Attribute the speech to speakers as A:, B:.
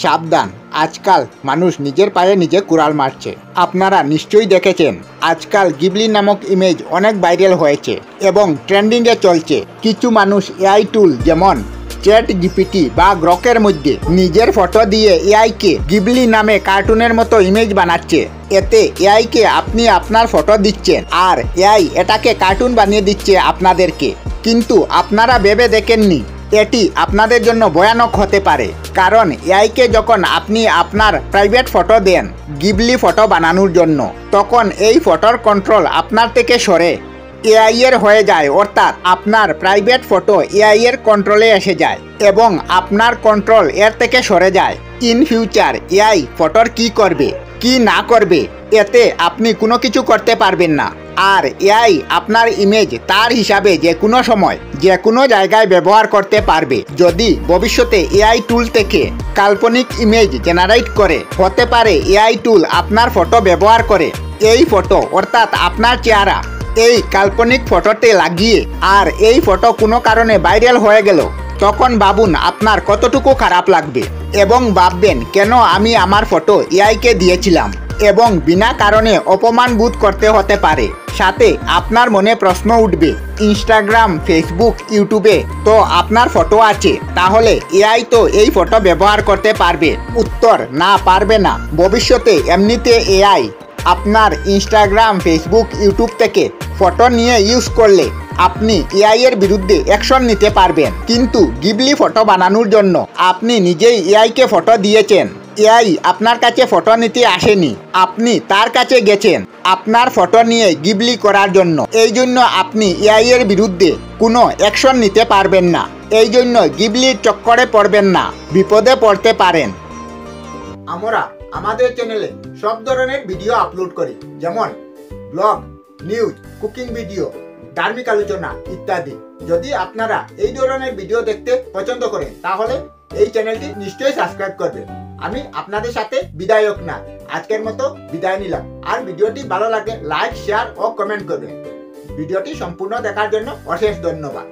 A: সাবধান, আজকাল মানুষ নিজের পায়ে নিজে কুড়াল মারছে। আপনারা নিশ্চয়ই দেখেছেন আজকাল গিবলি নামক ইমেজ অনেক ভাইরাল হয়েছে এবং ট্রেন্ডিংয়ে চলছে। কিছু মানুষ এআই টুল যেমন চ্যাট জিপিটি বা গ্রকের মধ্যে নিজের ফটো দিয়ে এআইকে গিবলি নামে কার্টুনের মতো ইমেজ বানাচ্ছে। এতে এআইকে আপনি আপনার ফটো দিচ্ছেন আর এআই এটাকে কার্টুন বানিয়ে দিচ্ছে আপনাদেরকে। কিন্তু আপনারা ভেবে দেখেননি এটি আপনাদের জন্য ভয়ানক হতে পারে, কারণ এআইকে যখন আপনি আপনার প্রাইভেট ফটো দেন গিবলি ফটো বানানোর জন্য, তখন এই ফটোর কন্ট্রোল আপনার থেকে সরে এআই এর হয়ে যায়, অর্থাৎ আপনার প্রাইভেট ফটো এআই এর কন্ট্রোলে এসে যায় এবং আপনার কন্ট্রোল এর থেকে সরে যায়। ইন ফিউচার এআই ফটোর কি করবে কি না করবে এতে আপনি কোনো কিছু করতে পারবেন না। আর এআই আপনার ইমেজ তার হিসাবে যে কোনো সময় যে কোনো জায়গায় ব্যবহার করতে পারবে। যদি ভবিষ্যতে এআই টুল থেকে কাল্পনিক ইমেজ জেনারেট করে, হতে পারে এআই টুল আপনার ফটো ব্যবহার করে এই ফটো অর্থাৎ আপনার চেহারা এই কাল্পনিক ফটোতে লাগিয়ে, আর এই ফটো কোনো কারণে ভাইরাল হয়ে গেল, তখন ভাবুন আপনার কতটুকু খারাপ লাগবে এবং ভাববেন কেন আমি আমার ফটো এআইকে দিয়েছিলাম এবং বিনা কারণে অপমান বোধ করতে হতে পারে। সাথে আপনার মনে প্রশ্ন উঠবে, ইনস্টাগ্রাম, ফেসবুক, ইউটিউবে তো আপনার ফটো আছে, তাহলে এআই তো এই ফটো ব্যবহার করতে পারবে। উত্তর, না, পারবে না। ভবিষ্যতে এমনিতে এআই আপনার ইনস্টাগ্রাম, ফেসবুক, ইউটিউব থেকে ফটো নিয়ে ইউজ করলে আপনি এআই এর বিরুদ্ধে অ্যাকশন নিতে পারবেন। কিন্তু গিবলি ফটো বানানোর জন্য আপনি নিজেই এআইকে ফটো দিয়েছেন, এআই আপনার কাছে ফটো নিতে আসেনি, আপনি তার কাছে গেছেন আপনার ফটো নিয়ে গিবলি করার জন্য। এই জন্য আপনি এআই এর বিরুদ্ধে কোনো অ্যাকশন নিতে পারবেন না। এই জন্য গিবলির চক্করে পড়বেন না, বিপদে পড়তে পারেন। আমরা আমাদের চ্যানেলে সব ধরনের ভিডিও আপলোড করি, যেমন ব্লগ, নিউজ, কুকিং ভিডিও, ধার্মিক আলোচনা ইত্যাদি। যদি আপনারা এই ধরনের ভিডিও দেখতে পছন্দ করেন তাহলে এই চ্যানেলটি নিশ্চয়ই সাবস্ক্রাইব করবেন। আমি আপনাদের সাথে বিদায়ক না, আজকের মতো বিদায় নিলাম। আর ভিডিওটি ভালো লাগে লাইক, শেয়ার ও কমেন্ট করবেন। ভিডিওটি সম্পূর্ণ দেখার জন্য অশেষ ধন্যবাদ।